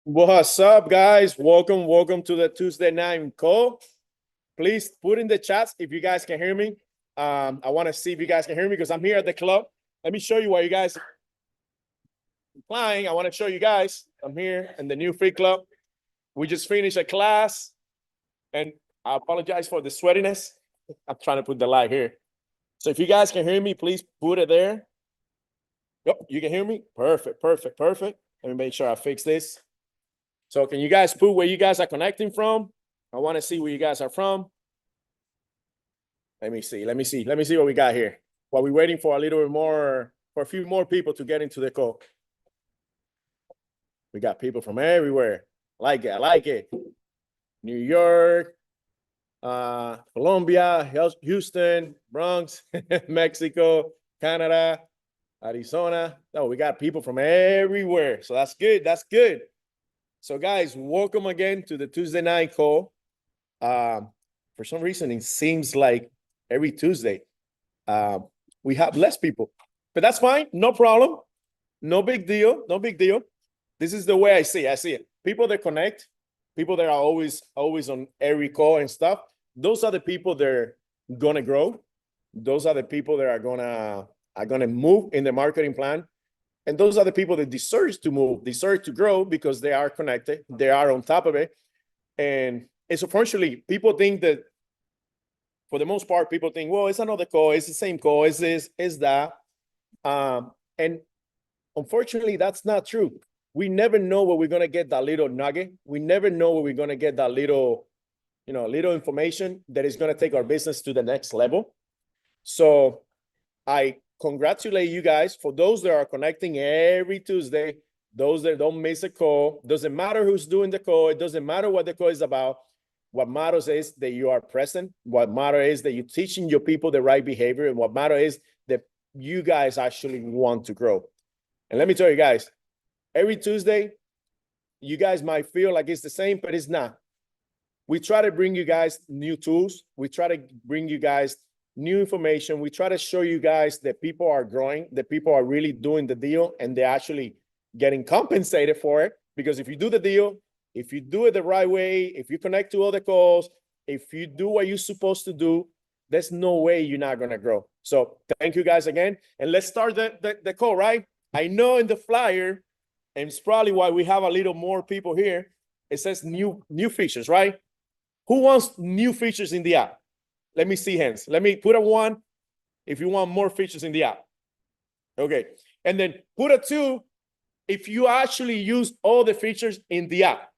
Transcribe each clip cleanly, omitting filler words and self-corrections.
What's up, guys? Welcome to the Tuesday night call. Please put in the chats if you guys can hear me. I want to see if you guys can hear me because I'm here at the club. Let me show you why you guys are flying. I want to show you guys. I'm here in the new free club. We just finished a class, and I apologize for the sweatiness. I'm trying to put the light here. So if you guys can hear me, please put it there. Yep, you can hear me. Perfect. Let me make sure I fix this. So can you guys put where you guys are connecting from? I want to see where you guys are from. Let me see what we got here. While we're waiting for a little bit more, for a few more people to get into the call. We got people from everywhere. I like it. New York, Colombia, Houston, Bronx, Mexico, Canada, Arizona. No, we got people from everywhere. So that's good. So guys, welcome again to the Tuesday night call. For some reason, it seems like every Tuesday we have less people, but that's fine. No problem. No big deal. This is the way I see it. People that connect, people that are always on every call and stuff. Those are the people that are gonna grow. Those are the people that are gonna move in the marketing plan. And those are the people that deserve to move, deserve to grow because they are connected, they are on top of it. And it's unfortunately, people think that, for the most part, people think, well, it's another call, it's the same call, it's this, it's that. And unfortunately, that's not true. We never know where we're gonna get that little nugget. We never know where we're gonna get that little information that is gonna take our business to the next level. So I congratulate you guys for those that are connecting every Tuesday, those that don't miss a call. Doesn't matter who's doing the call. It doesn't matter what the call is about. What matters is that you are present. What matters is that you're teaching your people the right behavior. And what matters is that you guys actually want to grow. And let me tell you guys, every Tuesday, you guys might feel like it's the same, but it's not. We try to bring you guys new tools. We try to bring you guys new information. We try to show you guys that people are growing, that people are really doing the deal, and they're actually getting compensated for it. Because if you do the deal, if you do it the right way, if you connect to all the calls, if you do what you're supposed to do, there's no way you're not going to grow. So thank you guys again. And let's start the call, right? I know in the flyer, and it's probably why we have a little more people here, it says new features, right? Who wants new features in the app? Let me see hands. Let me put a 1 if you want more features in the app. Okay. And then put a 2 if you actually use all the features in the app.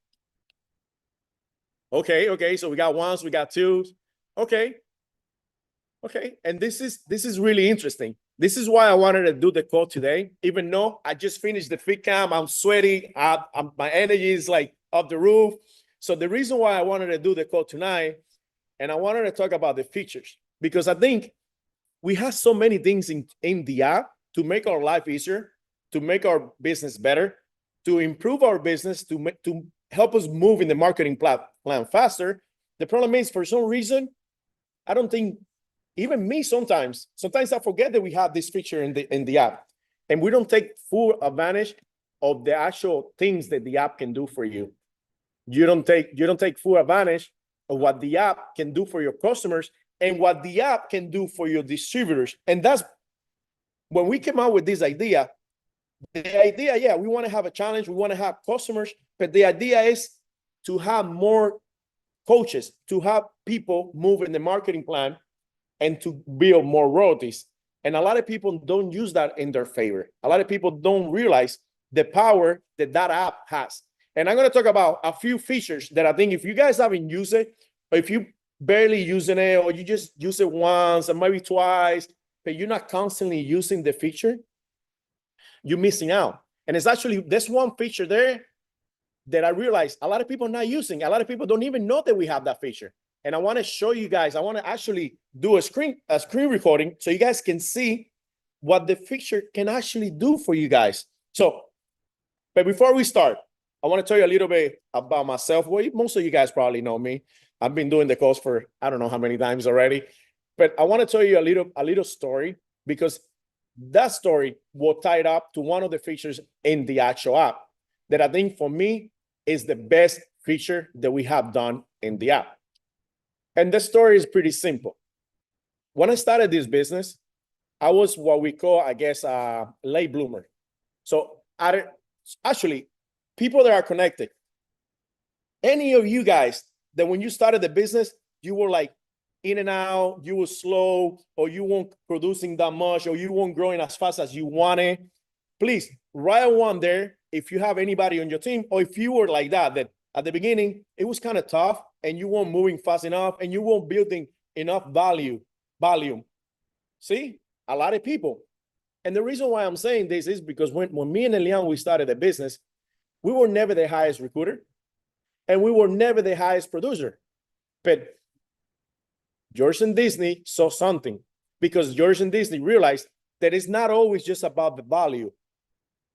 Okay. So we got 1s, we got 2s. Okay. And this is really interesting. This is why I wanted to do the call today. Even though I just finished the fit camp, I'm sweaty. My energy is like up the roof. So the reason why I wanted to do the call tonight, and I wanted to talk about the features, because I think we have so many things in the app to make our life easier, to make our business better, to improve our business, to help us move in the marketing plan faster. The problem is, for some reason, I don't think, even me sometimes I forget that we have this feature in the app, and we don't take full advantage of the actual things that the app can do for you. You don't take full advantage of what the app can do for your customers and what the app can do for your distributors. And that's when we came out with this idea. The idea, yeah, we want to have a challenge. We want to have customers, but the idea is to have more coaches, to have people move in the marketing plan and to build more royalties. And a lot of people don't use that in their favor. A lot of people don't realize the power that app has. And I'm going to talk about a few features that I think if you guys haven't used it, or if you barely using it, or you just use it once or maybe twice, but you're not constantly using the feature, you're missing out. And it's actually, there's one feature there that I realized a lot of people are not using. A lot of people don't even know that we have that feature. And I want to show you guys, I want to actually do a screen recording so you guys can see what the feature can actually do for you guys. So, but before we start, I want to tell you a little bit about myself. Well, most of you guys probably know me. I've been doing the calls for I don't know how many times already, but I want to tell you a little story, because that story will tie it up to one of the features in the actual app that I think for me is the best feature that we have done in the app. And the story is pretty simple. When I started this business, I was what we call, I guess, a late bloomer. So actually, people that are connected, any of you guys that when you started the business, you were like in and out, you were slow, or you weren't producing that much, or you weren't growing as fast as you wanted, please write one there if you have anybody on your team, or if you were like that at the beginning, it was kind of tough and you weren't moving fast enough and you weren't building enough volume. See, a lot of people. And the reason why I'm saying this is because when me and Elian, we started the business, we were never the highest recruiter and we were never the highest producer. But George and Disney saw something, because George and Disney realized that it's not always just about the value.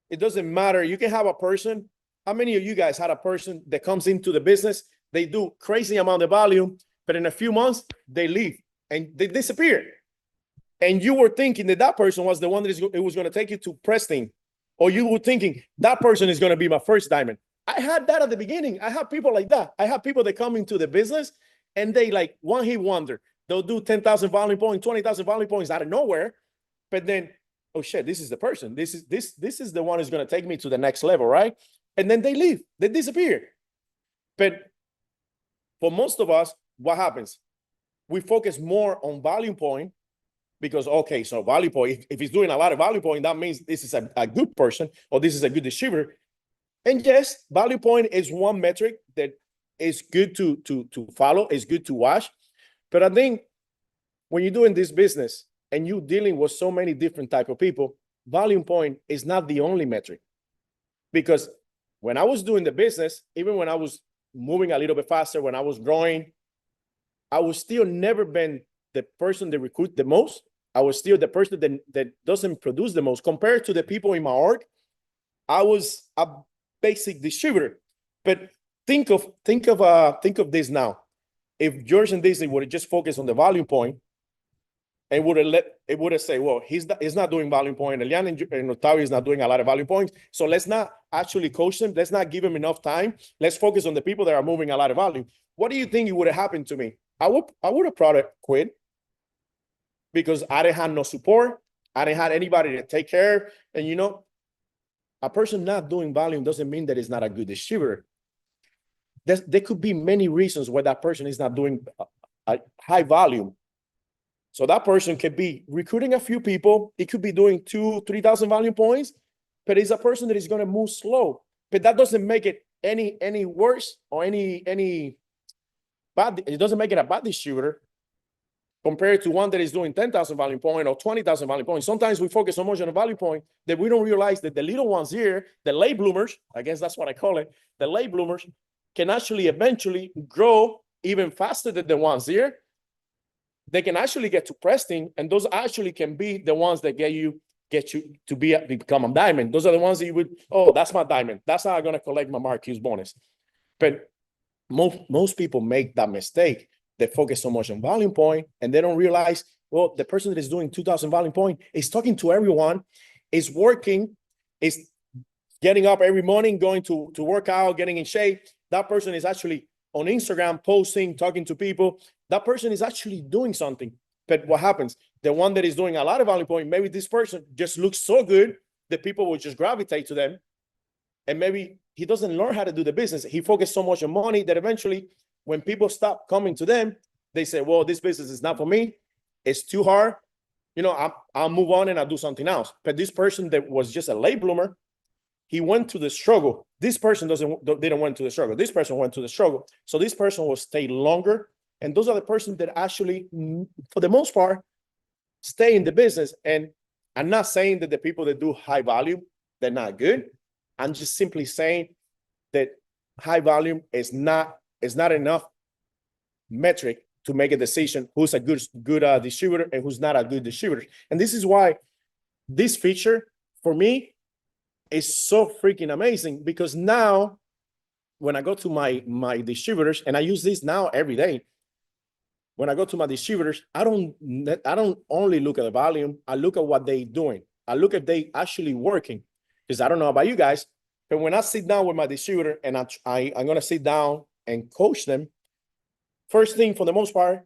It doesn't matter. You can have a person. How many of you guys had a person that comes into the business, they do crazy amount of volume, but in a few months they leave and they disappear? And you were thinking that that person was the one that it was going to take you to Preston, or you were thinking that person is going to be my first diamond. I had that at the beginning. I have people like that. I have people that come into the business and they like one hit wonder. They'll do 10,000 volume points, 20,000 volume points out of nowhere, but then, oh shit, this is the person. This is the one who's going to take me to the next level, right? And then they leave. They disappear. But for most of us, what happens? We focus more on volume point. Because, okay, so value point, if he's doing a lot of value point, that means this is a good person, or this is a good distributor. And yes, value point is one metric that is good to follow, is good to watch. But I think when you're doing this business and you're dealing with so many different type of people, volume point is not the only metric. Because when I was doing the business, even when I was moving a little bit faster, when I was growing, I was still never been the person that recruit the most. I was still the person that doesn't produce the most compared to the people in my org. I was a basic distributor. But think of this now. If George and Disney would have just focused on the volume point and would have said, well, he's not doing volume point, Elian and Octavio is not doing a lot of volume points, so let's not actually coach them. Let's not give them enough time. Let's focus on the people that are moving a lot of volume. What do you think would have happened to me? I would have probably quit, because I didn't have no support. I didn't have anybody to take care. And you know, a person not doing volume doesn't mean that it's not a good distributor. There could be many reasons why that person is not doing a high volume. So that person could be recruiting a few people. It could be doing 2,000-3,000 volume points, but it's a person that is going to move slow. But that doesn't make it any worse or any bad. It doesn't make it a bad distributor compared to one that is doing 10,000 value point or 20,000 value points. Sometimes we focus so much on the value point that we don't realize that the little ones here, the late bloomers, I guess that's what I call it, the late bloomers can actually eventually grow even faster than the ones here. They can actually get to Preston, and those actually can be the ones that get you to become a diamond. Those are the ones that you would, oh, that's my diamond. That's how I'm going to collect my Marquise bonus. But most people make that mistake. They focus so much on volume point, and they don't realize, well, the person that is doing 2,000 volume point is talking to everyone, is working, is getting up every morning, going to work out, getting in shape. That person is actually on Instagram posting, talking to people. That person is actually doing something. But what happens? The one that is doing a lot of value point, maybe this person just looks so good that people will just gravitate to them. And maybe he doesn't learn how to do the business. He focused so much on money that eventually when people stop coming to them, they say, well, this business is not for me. It's too hard. You know, I'll move on and I'll do something else. But this person that was just a late bloomer, he went to the struggle. This person didn't went to the struggle. This person went to the struggle. So this person will stay longer. And those are the persons that actually, for the most part, stay in the business. And I'm not saying that the people that do high volume, they're not good. I'm just simply saying that high volume is not enough metric to make a decision who's a good distributor and who's not a good distributor. And this is why this feature, for me, is so freaking amazing, because now when I go to my distributors, and I use this now every day, when I go to my distributors, I don't only look at the volume. I look at what they're doing. I look at they actually working, because I don't know about you guys, But when I sit down with my distributor and I'm going to sit down and coach them, first thing for the most part,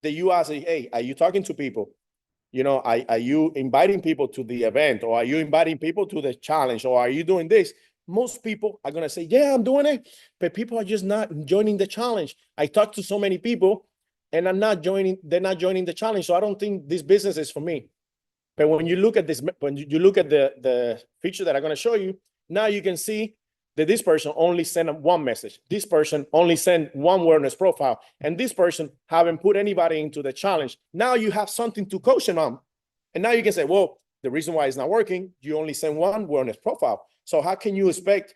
that you ask, hey, are you talking to people? You know, are you inviting people to the event, or are you inviting people to the challenge, or are you doing this? Most people are going to say, yeah, I'm doing it, but people are just not joining the challenge. I talk to so many people and they're not joining the challenge. So I don't think this business is for me. But when you look at this, when you look at the feature that I'm going to show you, now you can see that this person only sent one message. This person only sent one awareness profile. And this person haven't put anybody into the challenge. Now you have something to coach them on. And now you can say, well, the reason why it's not working, you only send one awareness profile. So how can you expect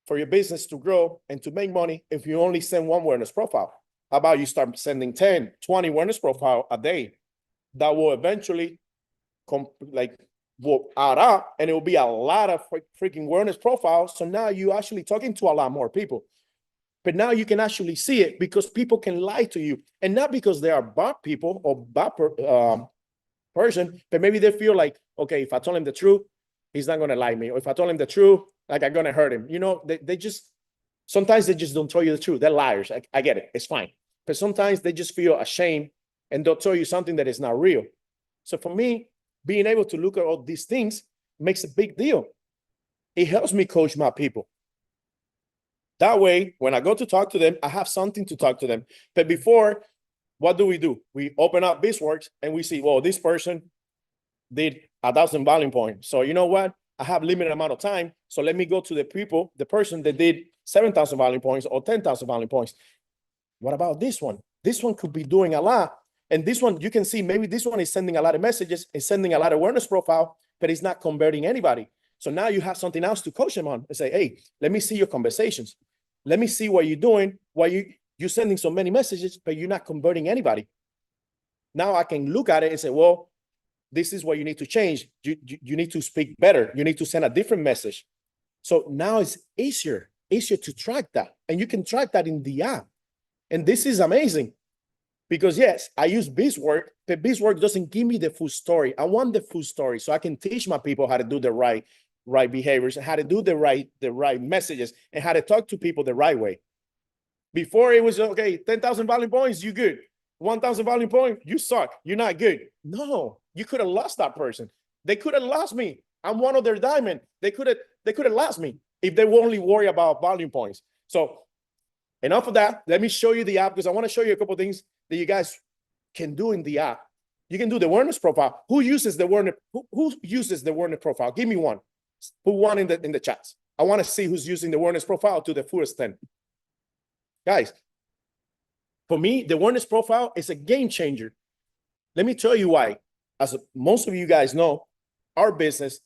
for your business to grow and to make money if you only send one awareness profile? How about you start sending 10, 20 awareness profile a day? That will eventually will add up, and it will be a lot of freaking awareness profiles. So now you're actually talking to a lot more people. But now you can actually see it, because people can lie to you, and not because they are bad people or bad person, but maybe they feel like, okay, if I tell him the truth, he's not going to like me. Or if I tell him the truth, like, I'm going to hurt him. You know, they just, sometimes they just don't tell you the truth. They're liars. I get it. It's fine. But sometimes they just feel ashamed and they'll tell you something that is not real. So for me, being able to look at all these things makes a big deal. It helps me coach my people. That way, when I go to talk to them, I have something to talk to them. But before, what do? We open up BizWorks and we see, well, this person did 1,000 volume points. So you know what? I have limited amount of time. So let me go to the person that did 7,000 volume points or 10,000 volume points. What about this one? This one could be doing a lot. And this one, you can see maybe this one is sending a lot of messages, is sending a lot of awareness profile, but it's not converting anybody. So now you have something else to coach them on and say, hey, let me see your conversations. Let me see what you're doing, why you're sending so many messages, but you're not converting anybody. Now I can look at it and say, well, this is what you need to change. You need to speak better. You need to send a different message. So now it's easier to track that. And you can track that in the app. And this is amazing. Because yes, I use BizWorks, but BizWorks doesn't give me the full story. I want the full story so I can teach my people how to do the right behaviors, and how to do the right messages, and how to talk to people the right way. Before it was, okay, 10,000 volume points, you good. 1,000 volume points, you suck. You're not good. No, you could have lost that person. They could have lost me. I'm one of their diamond. They could have lost me if they were only worry about volume points. So enough of that. Let me show you the app, because I want to show you a couple of things that you guys can do in the app. You can do the awareness profile. Who uses the awareness? Who uses the awareness profile? Give me one. Put one in the chats. I want to see who's using the awareness profile to the full extent. Guys, for me, the awareness profile is a game changer. Let me tell you why. As most of you guys know, our business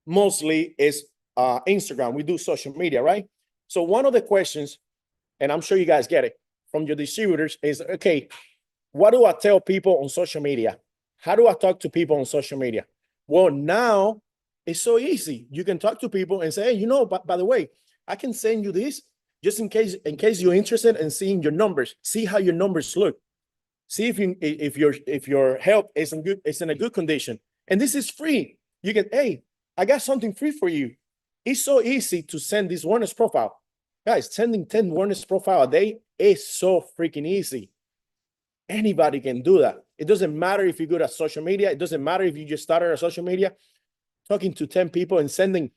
mostly is Instagram. We do social media, right? So one of the questions, and I'm sure you guys get it from your distributors, is, okay, what do I tell people on social media? How do I talk to people on social media? Well, now it's so easy. You can talk to people and say, hey, you know, by the way, I can send you this just in case you're interested in seeing your numbers. See how your numbers look. See if your health is in a good condition. And this is free. You can, hey, I got something free for you. It's so easy to send this awareness profile. Guys, sending 10 awareness profile a day is so freaking easy. Anybody can do that. It doesn't matter if you're good at social media. It doesn't matter if you just started on social media. Talking to 10 people and sending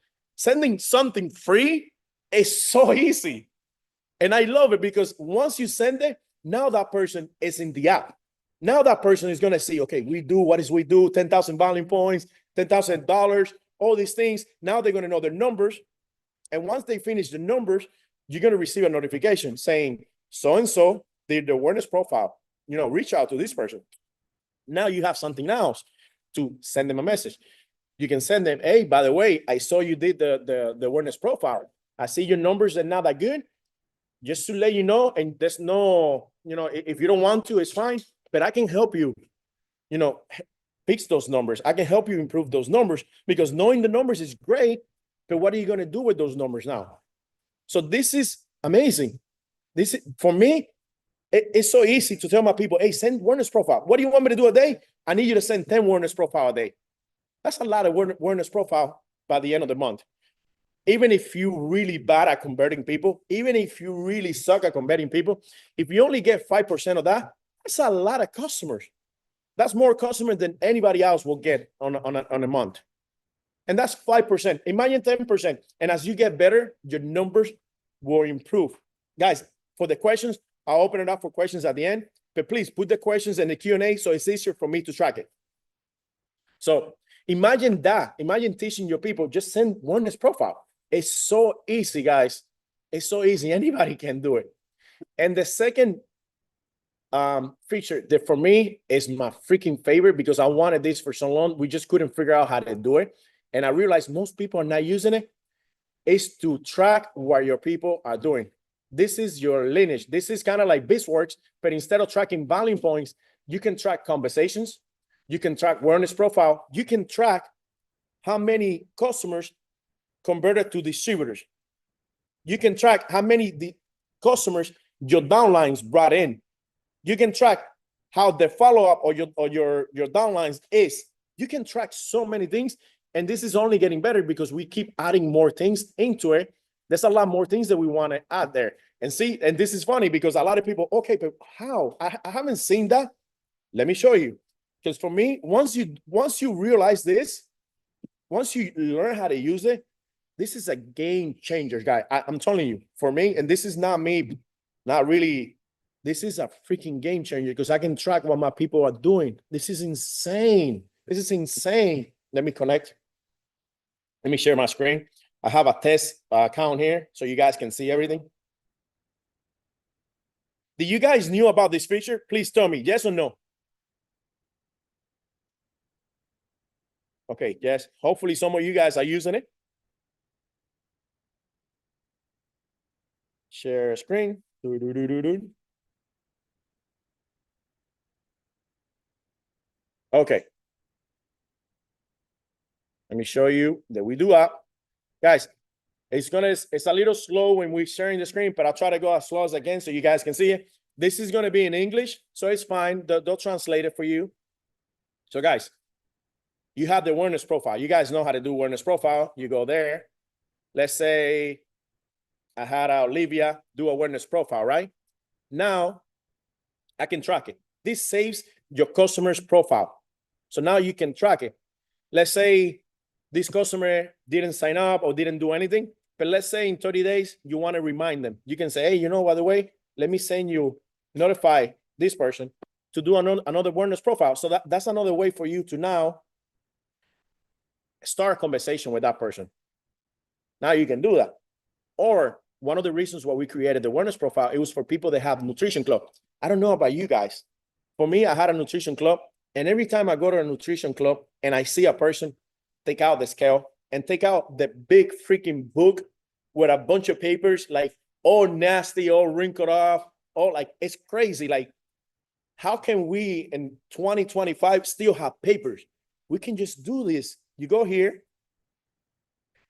something free is so easy. And I love it, because once you send it, now that person is in the app. Now that person is going to see, okay, we do 10,000 volume points, $10,000, all these things. Now they're going to know their numbers. And once they finish the numbers, you're going to receive a notification saying, so-and-so did the awareness profile, you know, reach out to this person. Now you have something else to send them a message. You can send them, hey, by the way, I saw you did the awareness profile. I see your numbers are not that good. Just to let you know, and there's no, you know, if you don't want to, it's fine, but I can help you, you know, fix those numbers. I can help you improve those numbers, because knowing the numbers is great, but what are you going to do with those numbers now? So this is amazing. This is, for me, it's so easy to tell my people, hey, send awareness profile. What do you want me to do a day? I need you to send 10 awareness profile a day. That's a lot of awareness profile by the end of the month. even if you really bad at converting people, even if you really suck at converting people, if you only get 5% of that, that's a lot of customers. That's more customers than anybody else will get on a month. And that's 5%. Imagine 10%. And as you get better, your numbers will improve. Guys, for the questions, I'll open it up for questions at the end. But please put the questions in the Q&A so it's easier for me to track it. So imagine that. Imagine teaching your people, just send Wellness Profile. It's so easy, guys. It's so easy. Anybody can do it. And the second feature that for me is my freaking favorite, because I wanted this for so long. We just couldn't figure out how to do it. And I realized most people are not using it, is to track what your people are doing. This is your lineage. This is kind of like BizWorks, but instead of tracking volume points, you can track conversations. You can track Wellness Profile. You can track how many customers converted to distributors. You can track how many customers your downlines brought in. You can track how the follow-up or your downlines is. You can track so many things. And this is only getting better because we keep adding more things into it. There's a lot more things that we want to add there. And see, and this is funny because a lot of people, okay, but how? I haven't seen that. Let me show you. Because for me, once you realize this, once you learn how to use it, this is a game changer, guy. I'm telling you, for me, and this is not me, not really, this is a freaking game changer because I can track what my people are doing. This is insane. This is insane. Let me connect. Let me share my screen. I have a test account here so you guys can see everything. Do you guys knew about this feature? Please tell me, yes or no? Okay, yes. Hopefully some of you guys are using it. Share screen. Okay. Let me show you that we do app. Guys, it's a little slow when we're sharing the screen, but I'll try to go as slow as I can so you guys can see it. This is going to be in English, so it's fine. They'll translate it for you. So guys, you have the Wellness Profile. You guys know how to do Wellness Profile. You go there. Let's say I had Olivia do a Wellness Profile, right? Now I can track it. This saves your customer's profile. So now you can track it. Let's say this customer didn't sign up or didn't do anything, but let's say in 30 days, you want to remind them. You can say, hey, by the way, let me notify this person to do another Wellness Profile. So that's another way for you to now start a conversation with that person. Now you can do that. Or one of the reasons why we created the Wellness Profile, it was for people that have nutrition club. I don't know about you guys. For me, I had a nutrition club, and every time I go to a nutrition club and I see a person take out the scale and take out the big freaking book with a bunch of papers, like all nasty, all wrinkled off, all like, it's crazy. Like, how can we in 2025 still have papers? We can just do this. You go here,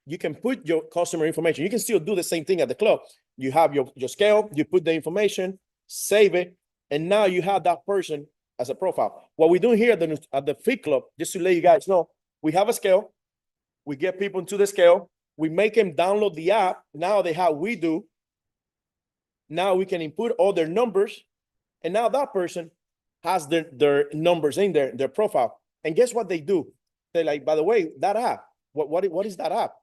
you can put your customer information. You can still do the same thing at the club. You have your scale, you put the information, save it, and now you have that person as a profile. What we're doing here at the Fit Club, just to let you guys know, we have a scale. We get people into the scale. We make them download the app. Now they have we do. Now we can input all their numbers. And now that person has their numbers in there, their profile. And guess what they do? They're like, by the way, that app, what is that app?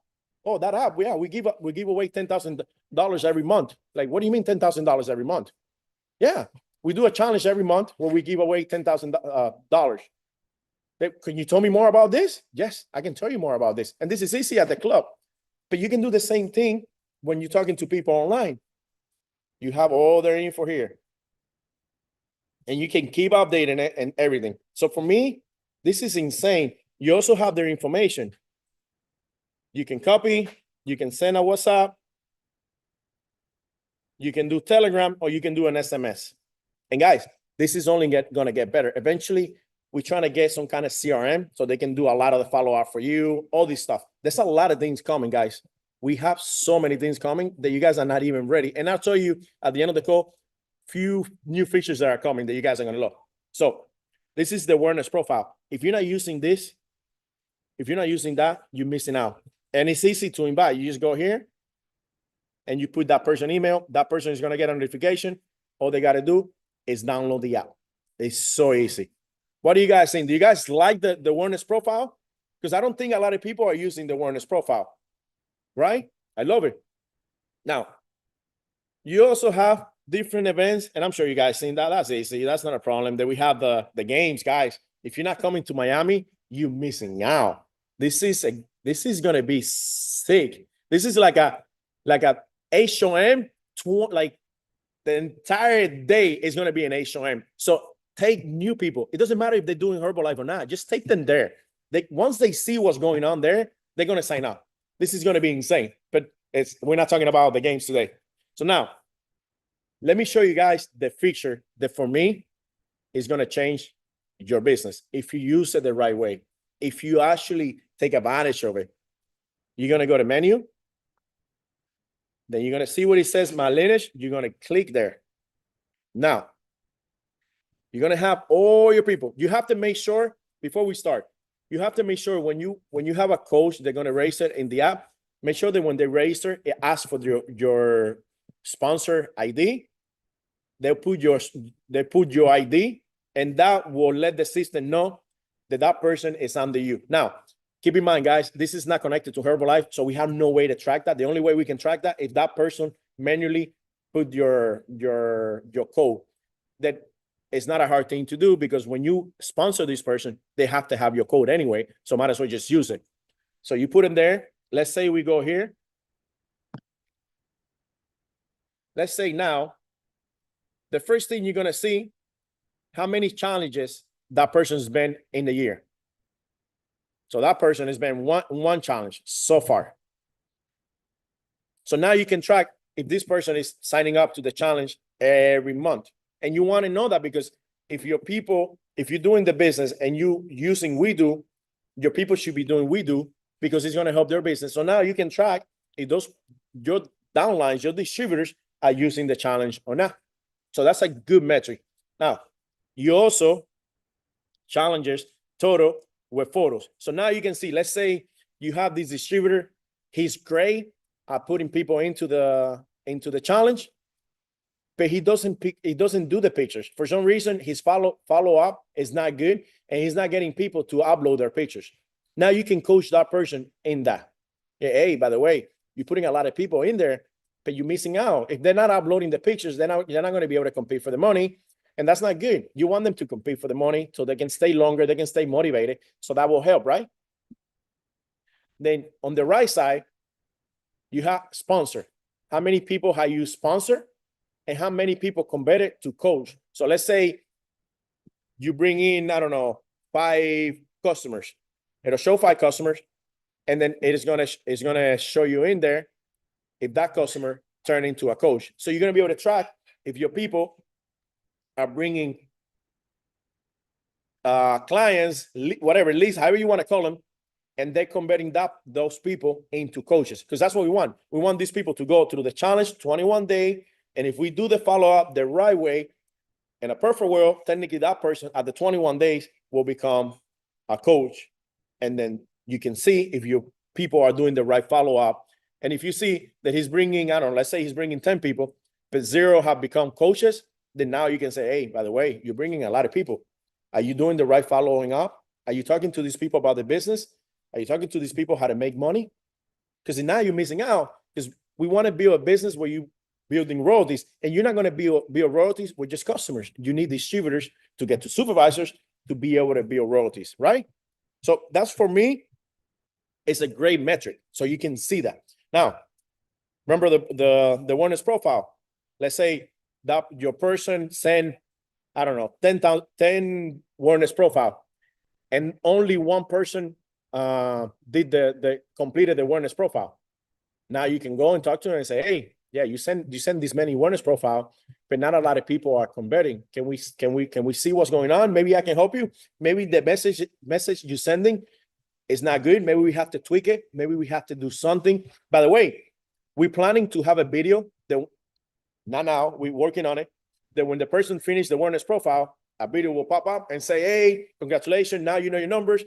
Oh, that app, yeah, we give away $10,000 every month. Like, what do you mean $10,000 every month? Yeah, we do a challenge every month where we give away $10,000. Can you tell me more about this? Yes, I can tell you more about this. And this is easy at the club. But you can do the same thing when you're talking to people online. You have all their info here. And you can keep updating it and everything. So for me, this is insane. You also have their information. You can copy, you can send a WhatsApp, you can do Telegram, or you can do an SMS. And guys, this is only going to get better. Eventually, we're trying to get some kind of CRM so they can do a lot of the follow-up for you, all this stuff. There's a lot of things coming, guys. We have so many things coming that you guys are not even ready. And I'll tell you at the end of the call, few new features that are coming that you guys are going to love. So this is the Wellness Profile. If you're not using this, if you're not using that, you're missing out. And it's easy to invite. You just go here and you put that person email. That person is going to get a notification. All they got to do is download the app. It's so easy. What do you guys think? Do you guys like the awareness profile? Because I don't think a lot of people are using the awareness profile, right? I love it. Now, you also have different events, and I'm sure you guys seen that. That's easy. That's not a problem. That we have the games, guys. If you're not coming to Miami, you're missing out. This is gonna be sick. This is like a HOM, like the entire day is gonna be an HOM. So take new people. It doesn't matter if they're doing Herbalife or not. Just take them there. Once they see what's going on there, they're gonna sign up. This is gonna be insane. But we're not talking about the games today. So now, let me show you guys the feature that for me is going to change your business if you use it the right way. If you actually take advantage of it, you're going to go to menu. Then you're going to see what it says, My Lineage. You're going to click there. Now, you're going to have all your people. You have to make sure, before we start, you have to make sure when you have a coach, they're going to register in the app, make sure that when they register, it asks for your sponsor ID. They put your ID, and that will let the system know that person is under you. Now, keep in mind, guys, this is not connected to Herbalife, so we have no way to track that. The only way we can track that is that person manually put your code. That is not a hard thing to do, because when you sponsor this person, they have to have your code anyway, so might as well just use it. So you put them there. Let's say we go here. Let's say now, the first thing you're going to see, how many challenges that person's been in the year. So that person has been one challenge so far. So now you can track if this person is signing up to the challenge every month. And you want to know that, because if you're doing the business and you using WeDo, your people should be doing WeDo, because it's going to help their business. So now you can track if your downlines, your distributors are using the challenge or not. So that's a good metric. Now, you also challenges total with photos. So now you can see, let's say you have this distributor. He's great at putting people into the challenge, but he doesn't do the pictures. For some reason, his follow-up is not good, and he's not getting people to upload their pictures. Now you can coach that person in that. Hey, by the way, you're putting a lot of people in there, but you're missing out. If they're not uploading the pictures, you're not going to be able to compete for the money. And that's not good. You want them to compete for the money so they can stay longer, they can stay motivated. So that will help, right? Then on the right side, you have sponsor. How many people have you sponsored and how many people converted to coach? So let's say you bring in, I don't know, 5 customers. It'll show 5 customers, and then it's gonna show you in there if that customer turned into a coach. So you're going to be able to track if your people are bringing clients, whatever, leads, however you want to call them, and they're converting those people into coaches, because that's what we want. We want these people to go through the challenge 21 day. And if we do the follow-up the right way, in a perfect world, technically that person at the 21 days will become a coach. And then you can see if your people are doing the right follow-up. And if you see that he's bringing, I don't know, let's say he's bringing 10 people, but 0 have become coaches, then now you can say, hey, by the way, you're bringing a lot of people. Are you doing the right following up? Are you talking to these people about the business? Are you talking to these people how to make money? Because now you're missing out, because we want to build a business where you building royalties, and you're not going to build royalties with just customers. You need distributors to get to supervisors to be able to build royalties, right? So that's, for me, it's a great metric. So you can see that. Now, remember the awareness profile. Let's say that your person sent, I don't know, 10 awareness profile, and only one person did completed the awareness profile. Now you can go and talk to them and say, hey, yeah, you send this many awareness profile, but not a lot of people are converting. Can we see what's going on? Maybe I can help you. Maybe the message you're sending is not good. Maybe we have to tweak it. Maybe we have to do something. By the way, we're planning to have a video that, not now, we're working on it, that when the person finishes the awareness profile, a video will pop up and say, hey, congratulations, now you know your numbers.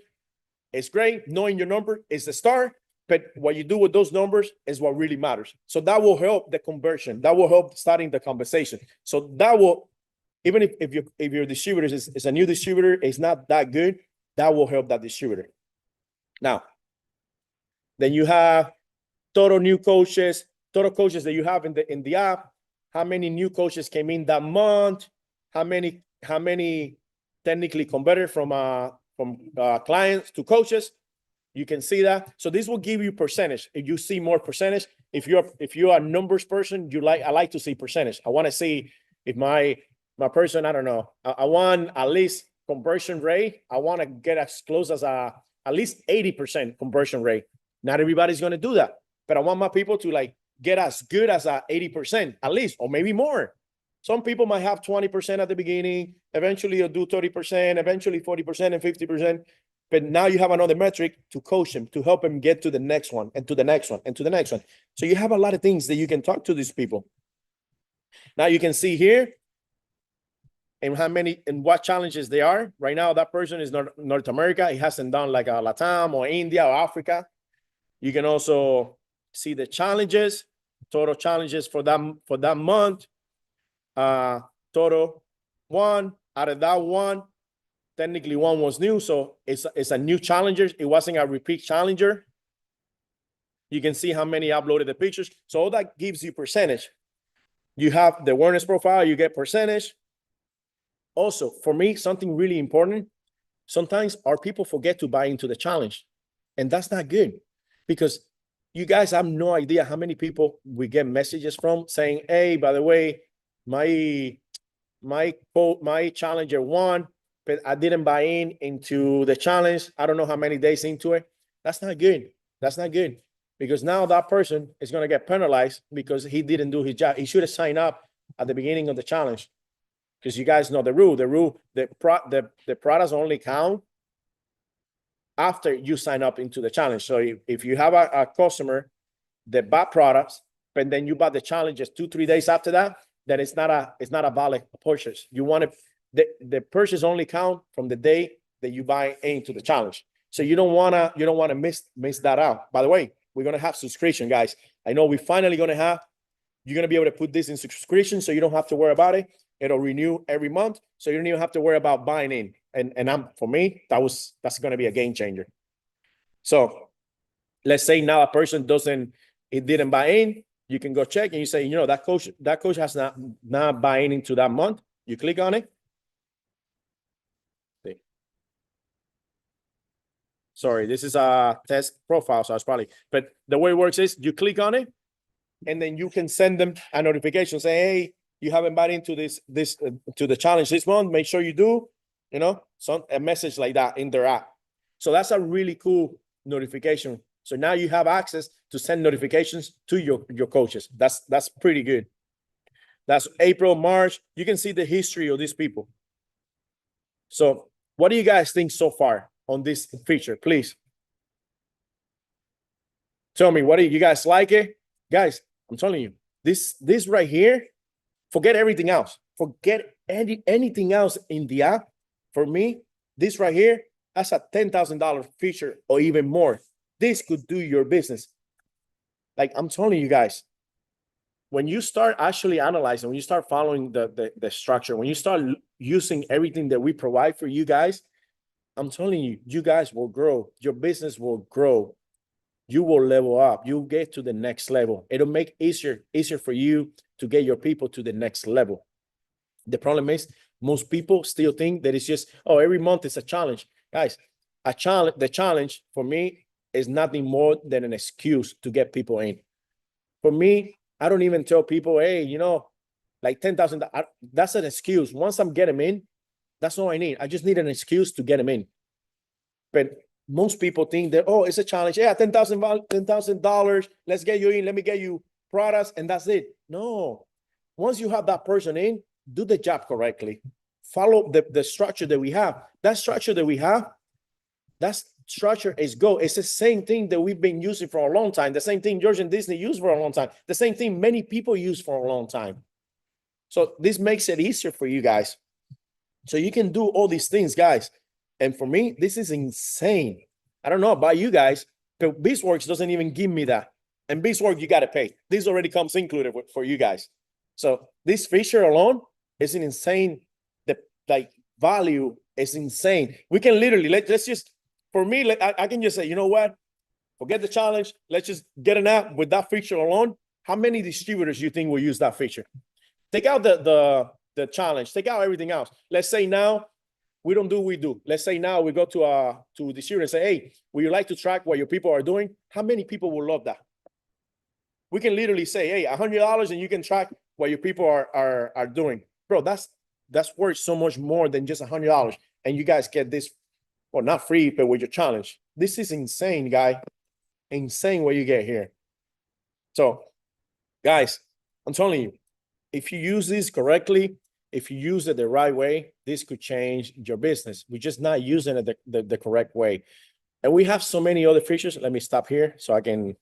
It's great. Knowing your number is the start, But what you do with those numbers is what really matters. So that will help the conversion. That will help starting the conversation. So that will, even if your distributor is a new distributor, is not that good, that will help that distributor. Now, then you have total new coaches, total coaches that you have in the app. How many new coaches came in that month? How many technically converted from clients to coaches? You can see that. So this will give you percentage. If you see more percentage, if you're a numbers person, I like to see percentage. I want to see if my person, I don't know, I want at least conversion rate. I want to get as close as at least 80% conversion rate. Not everybody's going to do that, but I want my people to like get as good as a 80% at least, or maybe more. Some people might have 20% at the beginning. Eventually you'll do 30%, eventually 40% and 50%. But now you have another metric to coach them, to help them get to the next one and to the next one and to the next one. So you have a lot of things that you can talk to these people. Now you can see here and how many and what challenges they are. Right now, that person is North America. He hasn't done like a Latam or India or Africa. You can also see the challenges, total challenges for that month. Total one. Out of that one, technically one was new, so it's a new challenger. It wasn't a repeat challenger. You can see how many uploaded the pictures. So all that gives you percentage. You have the awareness profile, you get percentage. Also, for me, something really important, sometimes our people forget to buy into the challenge. And that's not good, because you guys have no idea how many people we get messages from saying, hey, by the way, my challenger won, but I didn't buy into the challenge. I don't know how many days into it. That's not good. That's not good, because now that person is going to get penalized because he didn't do his job. He should have signed up at the beginning of the challenge, because you guys know the rule. The products only count after you sign up into the challenge. So if you have a customer that bought products, but then you bought the challenges 2-3 days after that, then it's not a valid purchase. You want to, the purchase only count from the day that you buy into the challenge. So you don't want to miss that out. By the way, we're going to have subscription, guys. I know we're finally going to have, you're going to be able to put this in subscription, so you don't have to worry about it. It'll renew every month, so you don't even have to worry about buying in. And for me, that's going to be a game changer. So let's say now a person didn't buy in. You can go check and you say, that coach has not buying into that month. You click on it. See. Sorry, this is a test profile, so it's probably, but the way it works is you click on it, and then you can send them a notification saying, hey, you haven't bought into to the challenge this month. Make sure you do, a message like that in their app. So that's a really cool notification. So now you have access to send notifications to your coaches. That's pretty good. That's April, March. You can see the history of these people. So what do you guys think so far on this feature? Please tell me, what do you guys like it? Guys, I'm telling you, this right here, forget everything else. Forget anything else in the app. For me, this right here, that's a $10,000 feature or even more. This could do your business. Like I'm telling you guys, when you start actually analyzing, when you start following the structure, when you start using everything that we provide for you guys, I'm telling you, you guys will grow. Your business will grow. You will level up. You'll get to the next level. It'll make easier for you to get your people to the next level. The problem is most people still think that it's just, every month is a challenge. Guys, the challenge for me is nothing more than an excuse to get people in. For me, I don't even tell people, hey, like 10,000, that's an excuse. Once I'm getting them in, that's all I need. I just need an excuse to get them in. But most people think that, it's a challenge. Yeah, $10,000. Let's get you in. Let me get you products, and that's it. No. Once you have that person in, do the job correctly. Follow the structure that we have. That structure that we have, that's structure is go. It's the same thing that we've been using for a long time. The same thing George and Disney used for a long time. The same thing many people use for a long time. So this makes it easier for you guys. So you can do all these things, guys. And for me, this is insane. I don't know about you guys, But BizWorks doesn't even give me that. And BizWorks, you got to pay. This already comes included for you guys. So this feature alone is an insane, the like value is insane. We can literally, let's just, for me, I can just say, you know what? Forget the challenge. Let's just get an app with that feature alone. How many distributors do you think will use that feature? Take out the challenge. Take out everything else. Let's say now we don't do what we do. Let's say now we go to the distributor and say, hey, would you like to track what your people are doing? How many people will love that? We can literally say, hey, $100 and you can track what your people are doing. Bro, that's worth so much more than just $100. And you guys get this, well, not free, but with your challenge. This is insane, guy. Insane what you get here. So, guys, I'm telling you, if you use this correctly, if you use it the right way, this could change your business. We're just not using it the correct way. And we have so many other features. Let me stop here so I can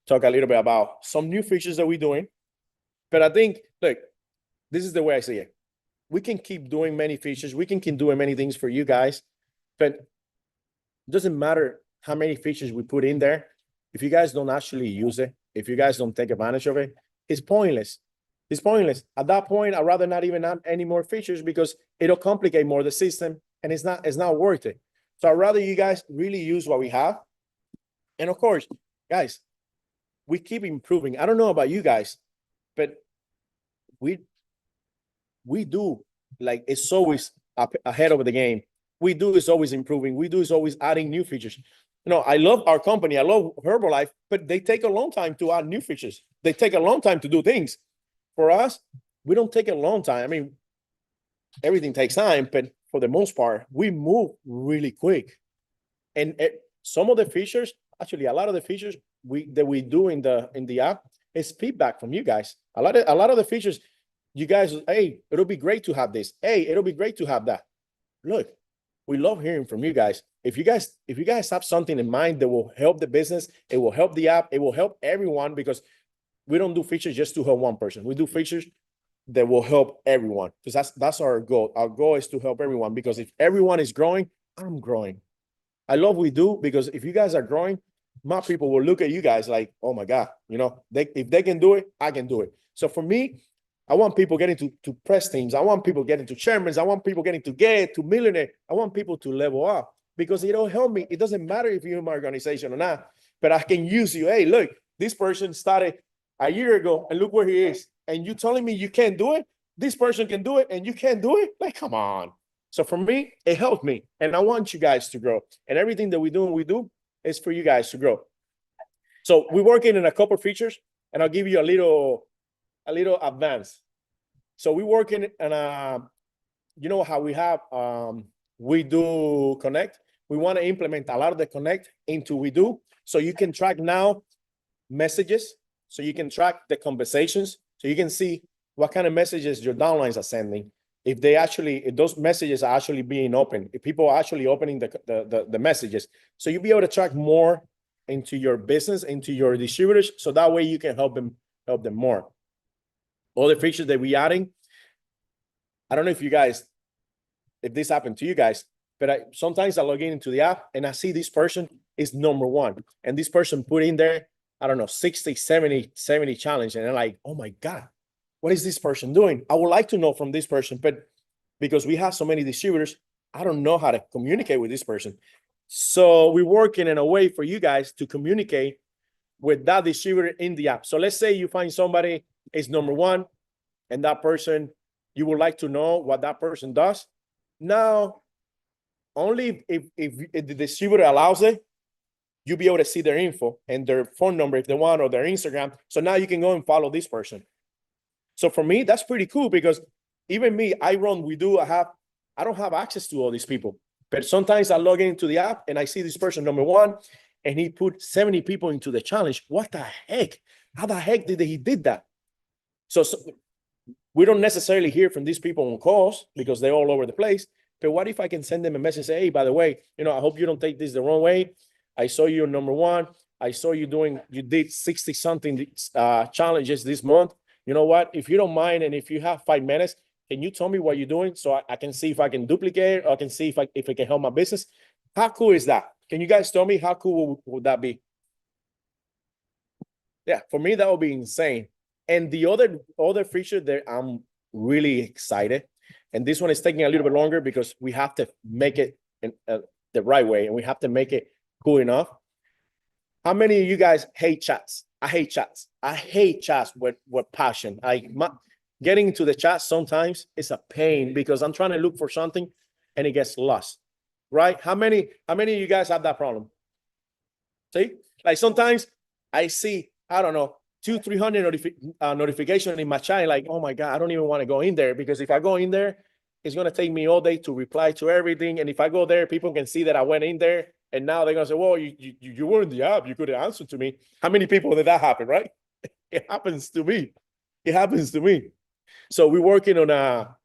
talk a little bit about some new features that we're doing. But I think, look, this is the way I see it. We can keep doing many features. We can keep doing many things for you guys, but it doesn't matter how many features we put in there. If you guys don't actually use it, if you guys don't take advantage of it, it's pointless. It's pointless. At that point, I'd rather not even add any more features because it'll complicate more the system and it's not worth it. So I'd rather you guys really use what we have. And of course, guys, we keep improving. I don't know about you guys, but we do, like, it's always ahead of the game. We do is always improving. We do is always adding new features. You know, I love our company. I love Herbalife, but they take a long time to add new features. They take a long time to do things. For us, we don't take a long time. I mean, everything takes time, but for the most part, we move really quick. And some of the features, actually, a lot of the features that we do in the app is feedback from you guys. A lot of the features, you guys, hey, it'll be great to have this. Hey, it'll be great to have that. Look, we love hearing from you guys. If you guys have something in mind that will help the business, it will help the app, it will help everyone, because we don't do features just to help one person. We do features that will help everyone, because that's our goal. Our goal is to help everyone, because if everyone is growing, I'm growing. I love what we do, because if you guys are growing, my people will look at you guys like, oh my God, you know, if they can do it, I can do it. So for me, I want people getting to press teams. I want people getting to chairmen. I want people getting to millionaire. I want people to level up, because it'll help me. It doesn't matter if you're in my organization or not, but I can use you. Hey, look, this person started a year ago and look where he is. And you telling me you can't do it? This person can do it and you can't do it? Like, come on. So for me, it helped me. And I want you guys to grow. And everything that we do is for you guys to grow. So we're working in a couple of features, and I'll give you a little advance. So we're working on you know how we have we do Connect. We want to implement a lot of the Connect into we do, so you can track now messages, so you can track the conversations, so you can see what kind of messages your downlines are sending, if those messages are actually being opened, if people are actually opening the messages. So you'll be able to track more into your business, into your distributors, so that way you can help them more. All the features that we're adding, I don't know if this happened to you guys, but sometimes I log into the app and I see this person is number one, and this person put in there, I don't know, 60, 70 challenge. And they're like, oh my God, what is this person doing? I would like to know from this person, but because we have so many distributors, I don't know how to communicate with this person. So we're working in a way for you guys to communicate with that distributor in the app. So let's say you find somebody is number one, and that person, you would like to know what that person does. Now, only if the distributor allows it, you'll be able to see their info and their phone number if they want, or their Instagram. So now you can go and follow this person. So for me, that's pretty cool, because even me, I don't have access to all these people. But sometimes I log into the app and I see this person number one, and he put 70 people into the challenge. What the heck? How the heck did he did that? So we don't necessarily hear from these people on calls because they're all over the place. But what if I can send them a message, say, hey, by the way, you know, I hope you don't take this the wrong way. I saw you number one. I saw you did 60 something challenges this month. You know what? If you don't mind, and if you have 5 minutes, can you tell me what you're doing so I can see if I can duplicate, or I can see if I can help my business? How cool is that? Can you guys tell me how cool would that be? Yeah, for me, that would be insane. And the other feature that I'm really excited, and this one is taking a little bit longer because we have to make it in the right way, and we have to make it cool enough. How many of you guys hate chats? I hate chats. I hate chats with passion. Getting into the chat sometimes is a pain because I'm trying to look for something and it gets lost. Right? How many of you guys have that problem? See, like sometimes I see, I don't know, 200-300 notifications in my chat. Like, oh my God, I don't even want to go in there because if I go in there, it's going to take me all day to reply to everything. And if I go there, people can see that I went in there. And now they're going to say, well, you were in the app. You could have answered to me. How many people did that happen, right? It happens to me. It happens to me. So we're working on a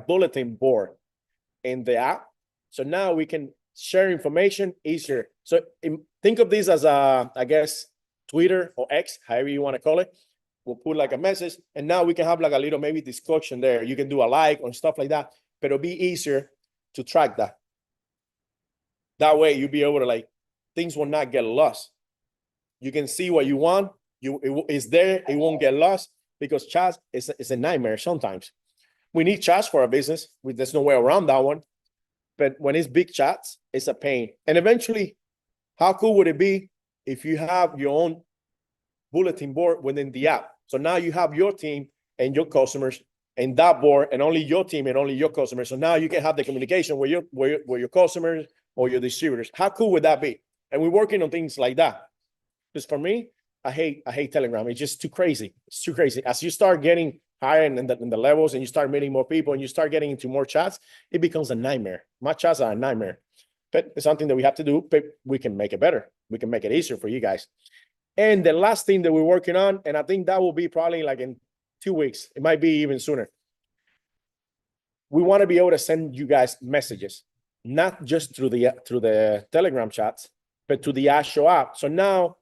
bulletin board in the app. So now we can share information easier. So think of this as I guess, Twitter or X, however you want to call it. We'll put like a message, and now we can have like a little maybe discussion there. You can do a like or stuff like that, but it'll be easier to track that. That way you'll be able to things will not get lost. You can see what you want. It's there. It won't get lost because chat is a nightmare sometimes. We need chats for our business. There's no way around that one. But when it's big chats, it's a pain. And eventually, how cool would it be if you have your own bulletin board within the app? So now you have your team and your customers and that board, and only your team and only your customers. So now you can have the communication with your customers or your distributors. How cool would that be? And we're working on things like that. Because for me, I hate Telegram. It's just too crazy. It's too crazy. As you start getting higher in the levels and you start meeting more people and you start getting into more chats, it becomes a nightmare. My chats are a nightmare. But it's something that we have to do, but we can make it better. We can make it easier for you guys. And the last thing that we're working on, and I think that will be probably like in 2 weeks. It might be even sooner. We want to be able to send you guys messages, not just through the Telegram chats, but to the actual app. So now,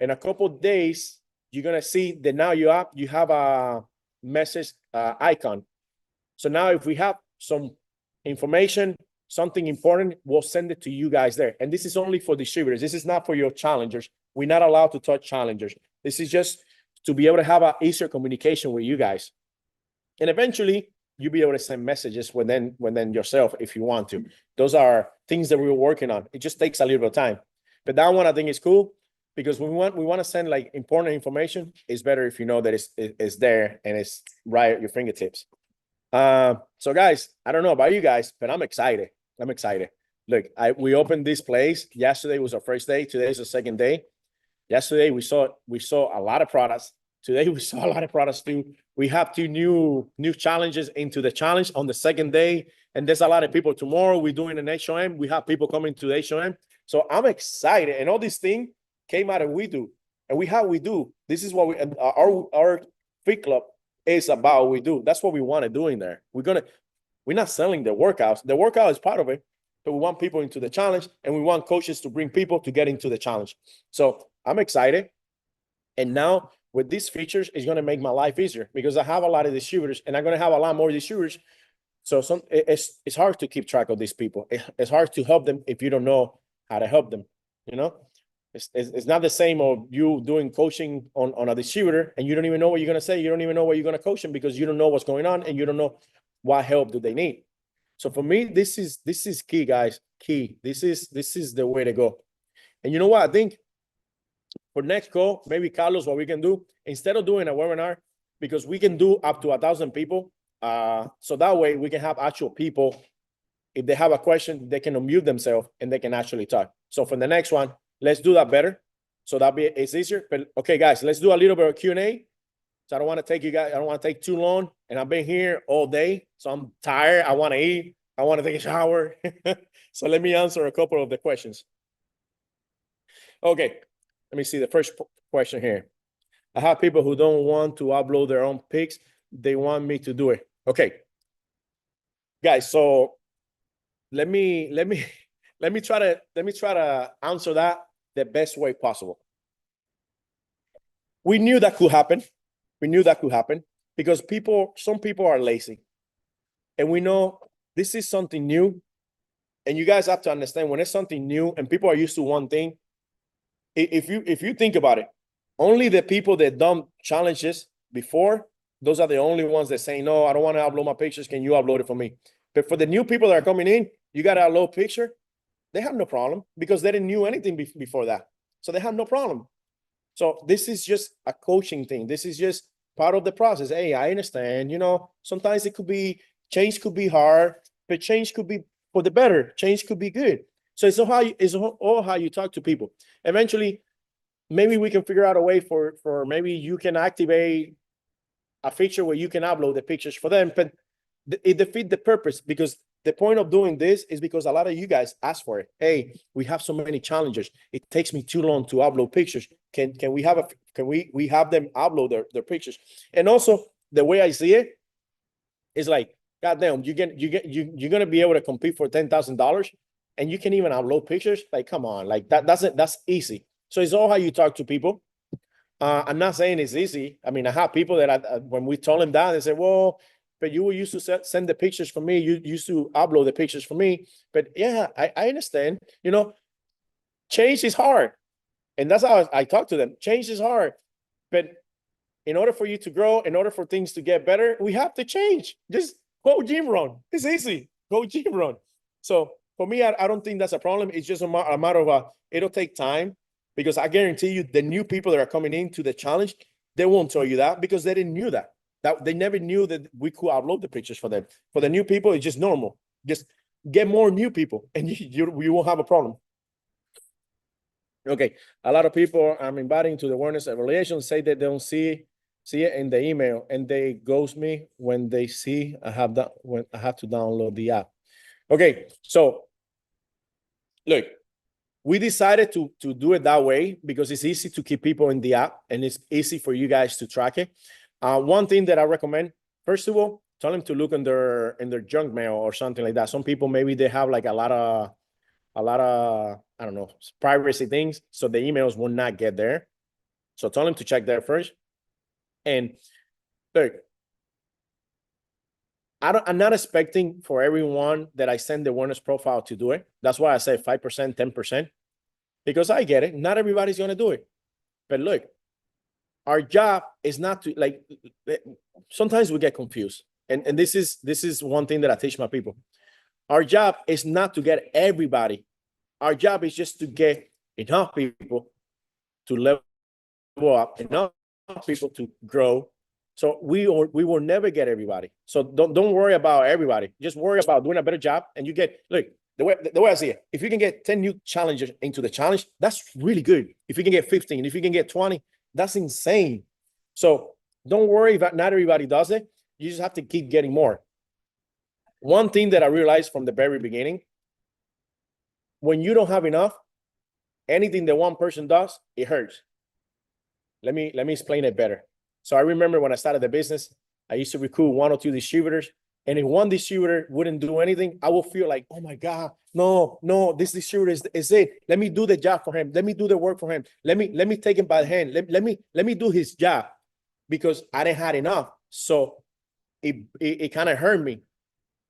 in a couple of days, you're gonna see that now you have a message icon. So now if we have some information, something important, we'll send it to you guys there. And this is only for distributors. This is not for your challengers. We're not allowed to touch challengers. This is just to be able to have an easier communication with you guys. And eventually, you'll be able to send messages within yourself if you want to. Those are things that we were working on. It just takes a little bit of time. But that one I think is cool because we want to send like important information. It's better if you know that it's there and it's right at your fingertips. So guys, I don't know about you guys, but I'm excited. I'm excited. Look, we opened this place. Yesterday was our first day. Today is the second day. Yesterday we saw a lot of products. Today we saw a lot of products too. We have 2 new challenges into the challenge on the second day, and there's a lot of people. Tomorrow we're doing an HOM. We have people coming to the HOM. So I'm excited, and all this thing came out of WeDo, and we do. This is what our Fit Club is about. We do. That's what we want to do in there. We're not selling the workouts. The workout is part of it, but we want people into the challenge, and we want coaches to bring people to get into the challenge. So I'm excited, and now with these features, it's going to make my life easier because I have a lot of distributors, and I'm going to have a lot more distributors. So it's hard to keep track of these people. It's hard to help them if you don't know how to help them. You know, it's not the same of you doing coaching on a distributor and you don't even know what you're going to say. You don't even know what you're going to coach them because you don't know what's going on and you don't know what help do they need. So for me, this is key, guys. Key. This is the way to go. And you know what? I think for next call, maybe Carlos, what we can do instead of doing a webinar, because we can do up to 1,000 people. So that way we can have actual people. If they have a question, they can unmute themselves and they can actually talk. So for the next one, let's do that better. So it's easier. But okay, guys, let's do a little bit of Q&A. So I don't want to take you guys. I don't want to take too long. And I've been here all day, so I'm tired. I want to eat. I want to take a shower. So let me answer a couple of the questions. Okay, let me see the first question here. I have people who don't want to upload their own pics. They want me to do it. Okay, guys. So let me try to answer that the best way possible. We knew that could happen. We knew that could happen because some people are lazy, and we know this is something new. And you guys have to understand when it's something new and people are used to one thing, if you think about it, only the people that done challenges before, those are the only ones that say, no, I don't want to upload my pictures. Can you upload it for me? But for the new people that are coming in, you got to upload picture. They have no problem because they didn't knew anything before that. So they have no problem. So this is just a coaching thing. This is just part of the process. Hey, I understand, sometimes it could be, change could be hard, but change could be for the better. Change could be good. So it's all how you talk to people. Eventually, maybe we can figure out a way for maybe you can activate a feature where you can upload the pictures for them, but it defeats the purpose because the point of doing this is because a lot of you guys ask for it. Hey, we have so many challenges. It takes me too long to upload pictures. Can we have them upload their pictures? And also the way I see it is like, goddamn, you're gonna be able to compete for $10,000 and you can even upload pictures. Like, come on, like that's easy. So it's all how you talk to people. I'm not saying it's easy. I mean, I have people that when we told them that, they said, well, but you were used to send the pictures for me. You used to upload the pictures for me. But yeah, I understand. Change is hard. And that's how I talk to them. Change is hard. But in order for you to grow, in order for things to get better, we have to change. Just go gym run. It's easy. Go gym run. So for me, I don't think that's a problem. It's just a matter of it'll take time. Because I guarantee you, the new people that are coming into the challenge, they won't tell you that because they didn't knew that they never knew that we could upload the pictures for them. For the new people, it's just normal. Just get more new people, and you won't have a problem. Okay, a lot of people I'm inviting to the awareness evaluation say that they don't see it in the email, and they ghost me when they see when I have to download the app. Okay, so look. We decided to do it that way because it's easy to keep people in the app and it's easy for you guys to track it. One thing that I recommend, first of all, tell them to look in their junk mail or something like that. Some people, maybe they have like a lot of, I don't know, privacy things. So the emails will not get there. So tell them to check there first. And look, I'm not expecting for everyone that I send the awareness profile to do it. That's why I say 5%, 10%, because I get it. Not everybody's going to do it. But look, our job is not to sometimes we get confused. And this is one thing that I teach my people. Our job is not to get everybody. Our job is just to get enough people to level up, enough people to grow. So we will never get everybody. So don't worry about everybody. Just worry about doing a better job. And you get, look, the way I see it, if you can get 10 new challengers into the challenge, that's really good. If you can get 15, if you can get 20, that's insane. So don't worry about not everybody does it. You just have to keep getting more. One thing that I realized from the very beginning, when you don't have enough, anything that one person does, it hurts. Let me explain it better. So I remember when I started the business, I used to recruit 1 or 2 distributors. And if one distributor wouldn't do anything, I would feel like, oh my God, no, this distributor is it. Let me do the job for him. Let me do the work for him. Let me take him by the hand. Let me do his job, because I didn't have enough. So it kind of hurt me.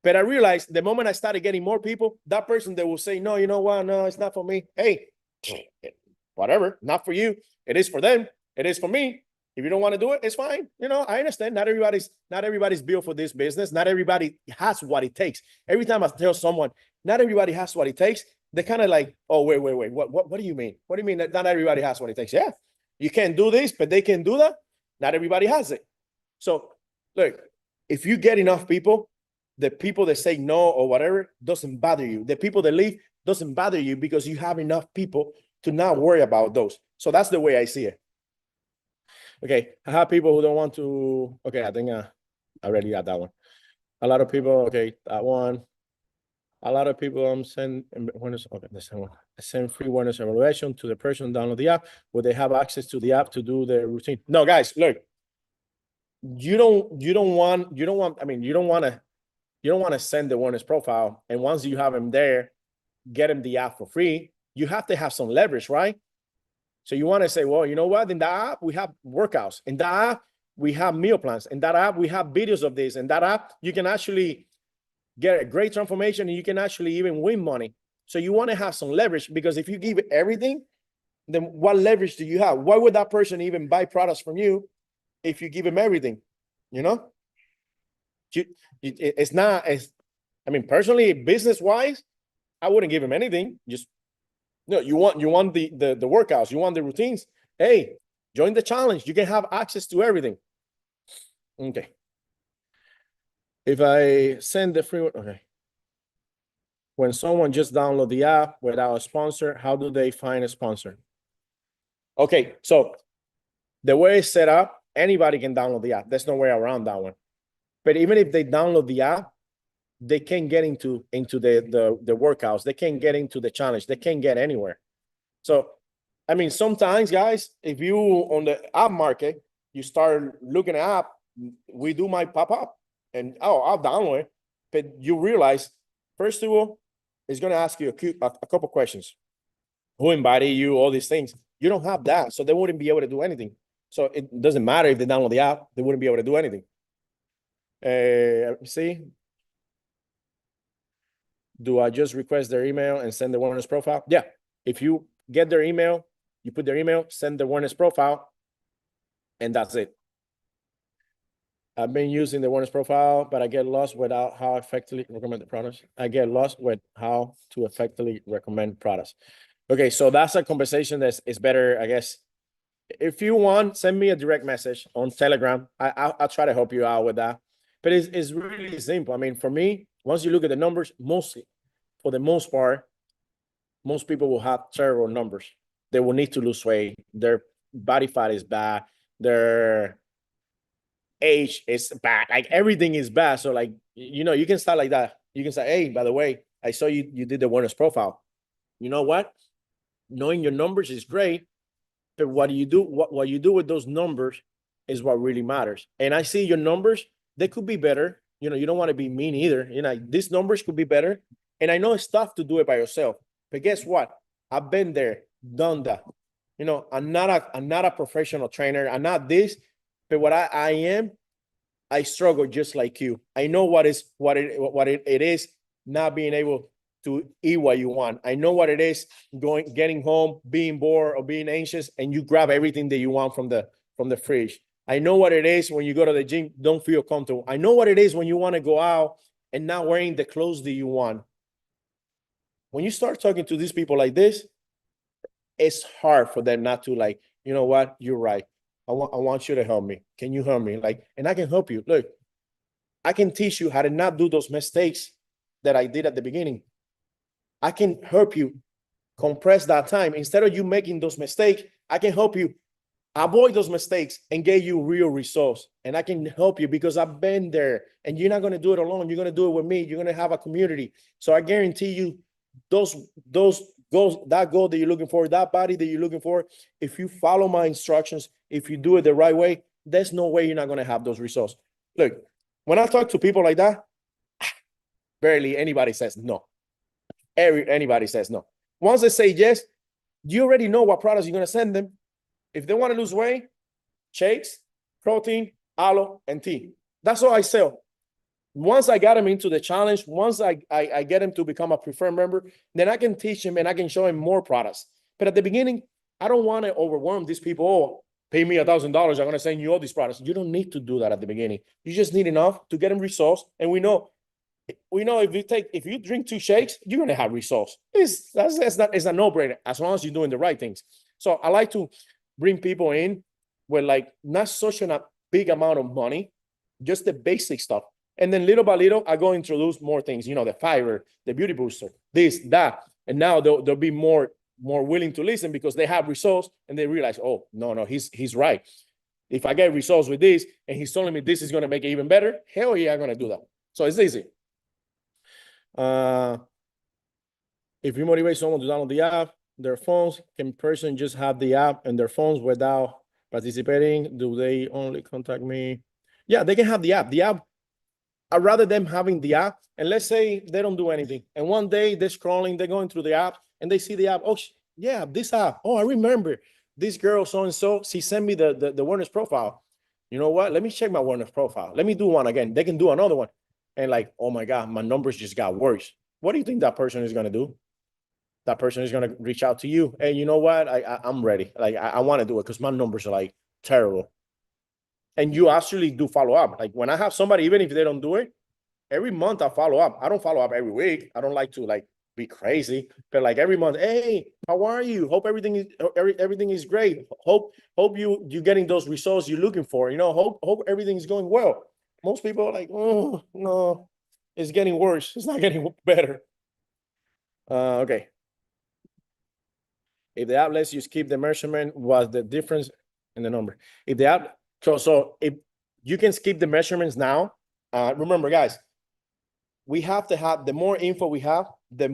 But I realized the moment I started getting more people, that person that will say, no, you know what? No, it's not for me. Hey, whatever, not for you. It is for them. It is for me. If you don't want to do it, it's fine. I understand. Not everybody's built for this business. Not everybody has what it takes. Every time I tell someone, not everybody has what it takes, they're kind of like, oh, wait. What do you mean? What do you mean that not everybody has what it takes? Yeah, you can't do this, but they can do that. Not everybody has it. So look, if you get enough people, the people that say no or whatever doesn't bother you. The people that leave doesn't bother you because you have enough people to not worry about those. So that's the way I see it. Okay, I have people who don't want to. Okay, I think I already got that one. A lot of people. Okay, that one. A lot of people send awareness. Okay, this one. I send free awareness evaluation to the person download the app. Will they have access to the app to do the routine? No, guys, look. You don't want to send the awareness profile, and once you have them there, get them the app for free. You have to have some leverage, right? So you want to say, well, you know what? In that app, we have workouts. In that app, we have meal plans. In that app, we have videos of this. In that app, you can actually get a great transformation, and you can actually even win money. So you want to have some leverage, because if you give everything, then what leverage do you have? Why would that person even buy products from you if you give him everything? You know, it's not as, I mean, personally, business wise, I wouldn't give him anything. Just no, you want the workouts, you want the routines. Hey, join the challenge. You can have access to everything. Okay. If I send the free one, okay. When someone just download the app without a sponsor, how do they find a sponsor? Okay, so the way it's set up, anybody can download the app. There's no way around that one. But even if they download the app, they can't get into the workouts. They can't get into the challenge. They can't get anywhere. So, I mean, sometimes, guys, if you on the app market, you start looking at app, we do might pop up, and oh, I'll download it. But you realize, first of all, it's going to ask you a couple questions. Who invited you? All these things. You don't have that, so they wouldn't be able to do anything. So it doesn't matter if they download the app; they wouldn't be able to do anything. See, do I just request their email and send the awareness profile? Yeah. If you get their email, you put their email, send the awareness profile, and that's it. I've been using the awareness profile, but I get lost without how effectively recommend the products. I get lost with how to effectively recommend products. Okay, so that's a conversation that is better, I guess. If you want, send me a direct message on Telegram. I'll try to help you out with that. But it's really simple. I mean, for me, once you look at the numbers, mostly, for the most part, most people will have terrible numbers. They will need to lose weight. Their body fat is bad. Their age is bad. Like everything is bad. So like, you know, you can start like that. You can say, hey, by the way, I saw you did the awareness profile. You know what? Knowing your numbers is great, but what you do with those numbers is what really matters. And I see your numbers, they could be better. You know, you don't want to be mean either. You know, these numbers could be better. And I know it's tough to do it by yourself. But guess what? I've been there, done that. You know, I'm not a professional trainer. I'm not this, but what I am, I struggle just like you. I know what it is not being able to eat what you want. I know what it is getting home, being bored or being anxious, and you grab everything that you want from the fridge. I know what it is when you go to the gym, don't feel comfortable. I know what it is when you want to go out and not wearing the clothes that you want. When you start talking to these people like this, it's hard for them not to like, you know what, you're right. I want you to help me. Can you help me? Like, and I can help you. Look, I can teach you how to not do those mistakes that I did at the beginning. I can help you compress that time. Instead of you making those mistakes, I can help you avoid those mistakes and get you real results. And I can help you because I've been there, and you're not going to do it alone. You're going to do it with me. You're going to have a community. So I guarantee you those goals, that goal that you're looking for, that body that you're looking for, if you follow my instructions, if you do it the right way, there's no way you're not going to have those results. Look, when I talk to people like that, barely anybody says no. Anybody says no. Once they say yes, you already know what products you're going to send them. If they want to lose weight, shakes, protein, aloe, and tea. That's all I sell. Once I got them into the challenge, once I get them to become a preferred member, then I can teach them and I can show them more products. But at the beginning, I don't want to overwhelm these people. Oh, pay me $1,000. I'm going to send you all these products. You don't need to do that at the beginning. You just need enough to get them results. And we know if you drink 2 shakes, you're going to have results. It's a no-brainer as long as you're doing the right things. So I like to bring people in with like not such a big amount of money, just the basic stuff. And then little by little, I go introduce more things, you know, the fiber, the beauty booster, this, that. And now they'll be more willing to listen because they have results and they realize, oh, no, he's right. If I get results with this and he's telling me this is going to make it even better, hell yeah, I'm going to do that. So it's easy. If you motivate someone to download the app, their phones, can person just have the app and their phones without participating? Do they only contact me? Yeah, they can have the app. The app, I'd rather them having the app. And let's say they don't do anything. And one day they're scrolling, they're going through the app and they see the app. Oh, yeah, this app. Oh, I remember this girl so-and-so, she sent me the awareness profile. You know what? Let me check my awareness profile. Let me do one again. They can do another one. and like, oh my God, my numbers just got worse. What do you think that person is going to do? That person is going to reach out to you. Hey, you know what? I'm ready. Like, I want to do it because my numbers are like terrible. And you actually do follow up. Like when I have somebody, even if they don't do it, every month I follow up. I don't follow up every week. I don't like to like be crazy, but like every month, hey, how are you? Hope everything is great. Hope you getting those results you're looking for. You know, hope everything is going well. Most people are like, oh no, it's getting worse. It's not getting better. Okay. If the app lets you skip the measurement, what's the difference in the number? If the app, so if you can skip the measurements now, remember, guys, we have to have the more info we have, the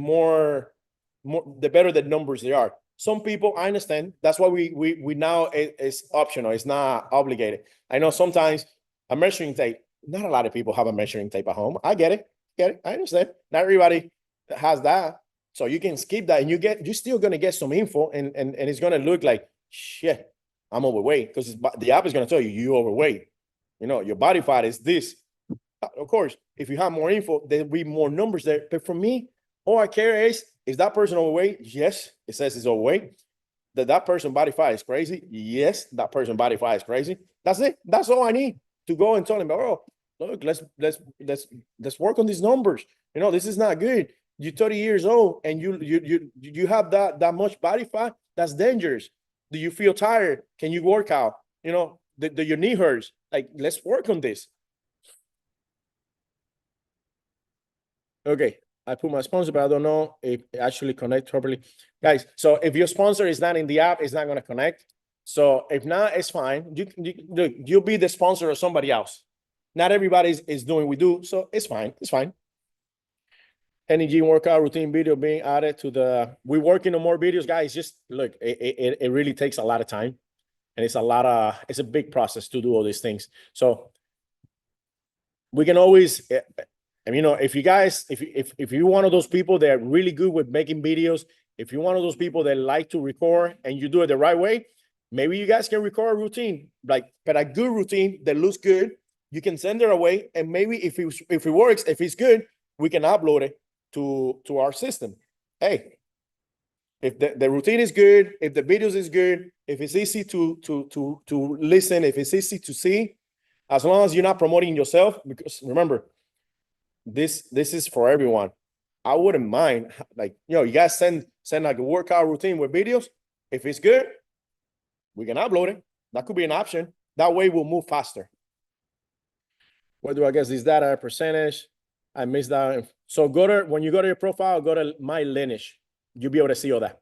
the better the numbers they are. Some people, I understand. That's why we now it's optional. It's not obligated. I know sometimes a measuring tape. Not a lot of people have a measuring tape at home. I get it. Get it. I understand. Not everybody has that. So you can skip that and you're still gonna get some info and it's gonna look like shit, I'm overweight. Because the app is gonna tell you you're overweight. You know, your body fat is this. Of course, if you have more info, there'll be more numbers there. But for me, all I care is that person overweight? Yes, it says it's overweight. That person body fat is crazy? Yes, that person body fat is crazy. That's it. That's all I need to go and tell him, oh, look, let's work on these numbers. You know, this is not good. You're 30 years old and you have that much body fat. That's dangerous. Do you feel tired? Can you work out? You know, your knee hurts. Like, let's work on this. Okay, I put my sponsor, but I don't know if it actually connect properly. Guys, so if your sponsor is not in the app, it's not going to connect. So if not, it's fine. You'll be the sponsor of somebody else. Not everybody is doing we do, so it's fine. It's fine. Any gym workout routine video being added to the, we're working on more videos, guys. Just look, it really takes a lot of time. And it's a big process to do all these things. So we can always, and you know, if you guys, if you're one of those people that are really good with making videos, if you're one of those people that like to record and you do it the right way, maybe you guys can record a routine, like, but a good routine that looks good. You can send it away, and maybe if it works, if it's good, we can upload it to our system. Hey, if the routine is good, if the videos is good, if it's easy to listen, if it's easy to see, as long as you're not promoting yourself, because remember, this is for everyone. I wouldn't mind, like, you know, you guys send like a workout routine with videos. If it's good, we can upload it. That could be an option. That way we'll move faster. Where do I guess this data percentage? I missed that. So when you go to your profile, go to my lineage. You'll be able to see all that.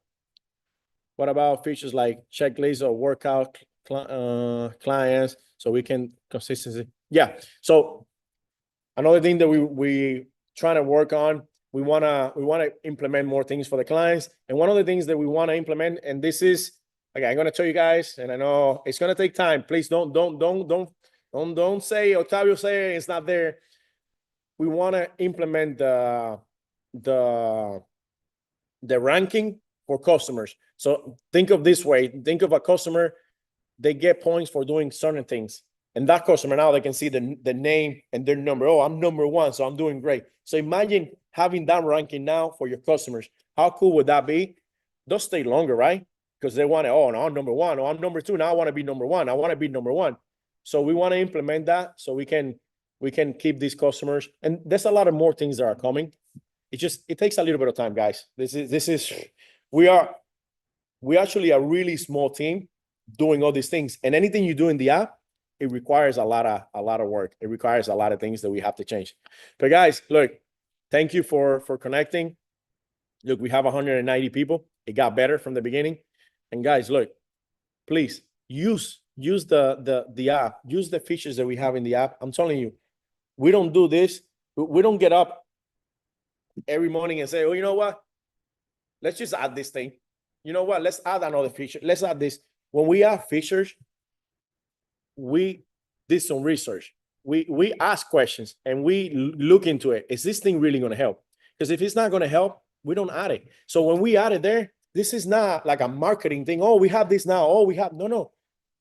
What about features like checklists or workout clients so we can consistency? Yeah. So another thing that we trying to work on, we wanna implement more things for the clients. And one of the things that we want to implement, and this is, okay, I'm gonna tell you guys, and I know it's gonna take time. Please don't say Octavio say it's not there. We want to implement the ranking for customers. So think of this way. Think of a customer, they get points for doing certain things. And that customer now, they can see the name and their number. Oh, I'm number one, so I'm doing great. So imagine having that ranking now for your customers. How cool would that be? They'll stay longer, right? Because they want to, oh, no, I'm number one. Oh, I'm number two. Now I want to be number one. I want to be number one. So we want to implement that so we can keep these customers. And there's a lot of more things that are coming. It takes a little bit of time, guys. We actually a really small team doing all these things. And anything you do in the app, it requires a lot of work. It requires a lot of things that we have to change. But guys, look, thank you for connecting. Look, we have 190 people. It got better from the beginning. And guys, look, please use the app, use the features that we have in the app. I'm telling you, we don't do this. We don't get up every morning and say, oh, you know what? Let's just add this thing. You know what? Let's add another feature. Let's add this. When we add features, we did some research. We ask questions and we look into it. Is this thing really going to help? Because if it's not going to help, we don't add it. So when we add it there, this is not like a marketing thing. Oh, we have this now. Oh, we have no.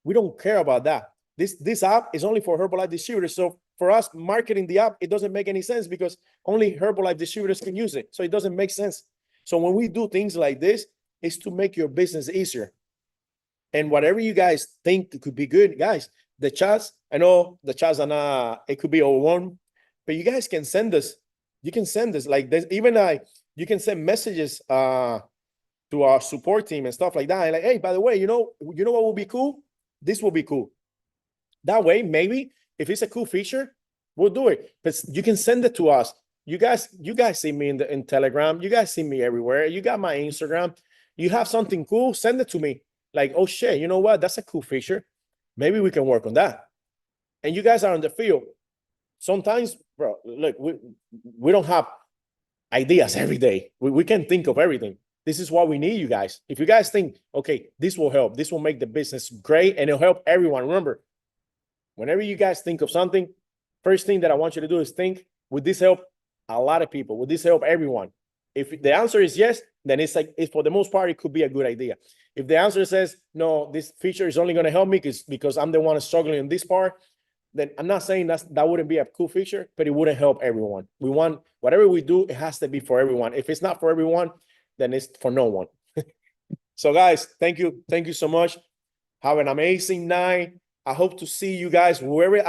We don't care about that. This app is only for Herbalife distributors. So for us marketing the app, it doesn't make any sense because only Herbalife distributors can use it. So it doesn't make sense. So when we do things like this, it's to make your business easier. And whatever you guys think could be good, guys, the chats, I know the chats are not, it could be overwhelmed, but you guys can send us, you can send us like this, even you can send messages to our support team and stuff like that. And like, hey, by the way, you know what will be cool? This will be cool. That way, maybe if it's a cool feature, we'll do it. But you can send it to us. You guys see me in Telegram. You guys see me everywhere. You got my Instagram. You have something cool, send it to me. Like, oh shit, you know what? That's a cool feature. Maybe we can work on that. And you guys are on the field. Sometimes, bro, look, we don't have ideas every day. We can't think of everything. This is why we need you guys. If you guys think, okay, this will help, this will make the business great, and it'll help everyone. Remember, whenever you guys think of something, first thing that I want you to do is think, would this help a lot of people? Would this help everyone? If the answer is yes, then it's like, for the most part, it could be a good idea. If the answer says, no, this feature is only going to help me because I'm the one struggling in this part, then I'm not saying that wouldn't be a cool feature, but it wouldn't help everyone. We want, whatever we do, it has to be for everyone. If it's not for everyone, then it's for no one. So guys, thank you. Thank you so much. Have an amazing night. I hope to see you guys wherever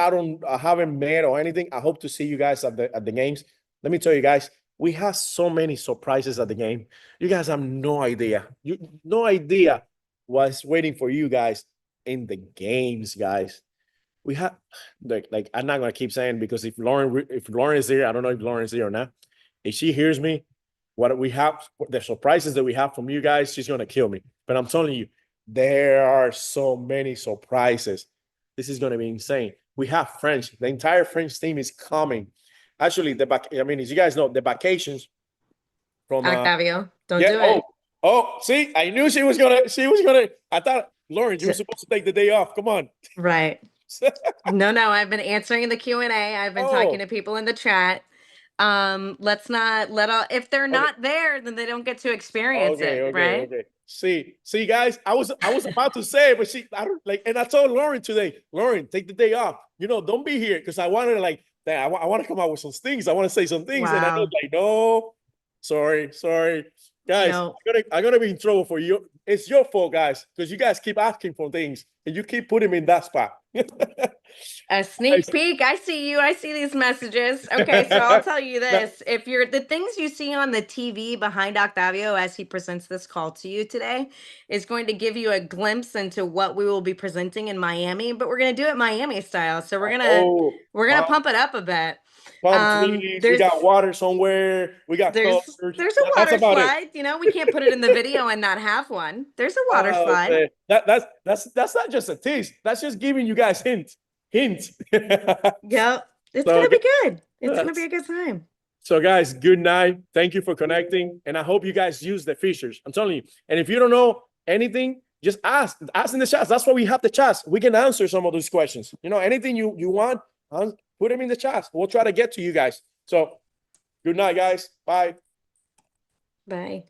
I haven't met or anything. I hope to see you guys at the games. Let me tell you guys, we have so many surprises at the game. You guys have no idea. No idea what's waiting for you guys in the games, guys. We have like I'm not gonna keep saying, because if Lauren is here, I don't know if Lauren is here or not. If she hears me, what we have, the surprises that we have from you guys, she's gonna kill me. But I'm telling you, there are so many surprises. This is gonna be insane. We have French. The entire French team is coming. Actually, as you guys know, the vacations from Octavio, don't do it. Oh, see, I knew she was gonna. I thought, Lauren, you were supposed to take the day off. Come on. Right. No, I've been answering the Q&A. I've been talking to people in the chat. Let's not if they're not there, then they don't get to experience it, right? Okay. See, guys, I was about to say, but and I told Lauren today, Lauren, take the day off. Don't be here, because I wanted to I want to come out with some things. I want to say some things, and I was like, no, sorry, guys. No. I'm gonna be in trouble for you. It's your fault, guys, because you guys keep asking for things and you keep putting me in that spot. A sneak peek. I see you. I see these messages. Okay, so I'll tell you this. If you're the things you see on the TV behind Octavio as he presents this call to you today is going to give you a glimpse into what we will be presenting in Miami, but we're going to do it Miami style. So we're gonna pump it up a bit. We got water somewhere. We got there's a water slide. We can't put it in the video and not have one. There's a water slide. That's not just a tease. That's just giving you guys hints. Yep. It's gonna be good. It's gonna be a good time. So guys, good night. Thank you for connecting, and I hope you guys use the features. I'm telling you. And if you don't know anything, just ask in the chats. That's why we have the chats. We can answer some of those questions. Anything you want, put them in the chats. We'll try to get to you guys. So good night, guys. Bye. Bye.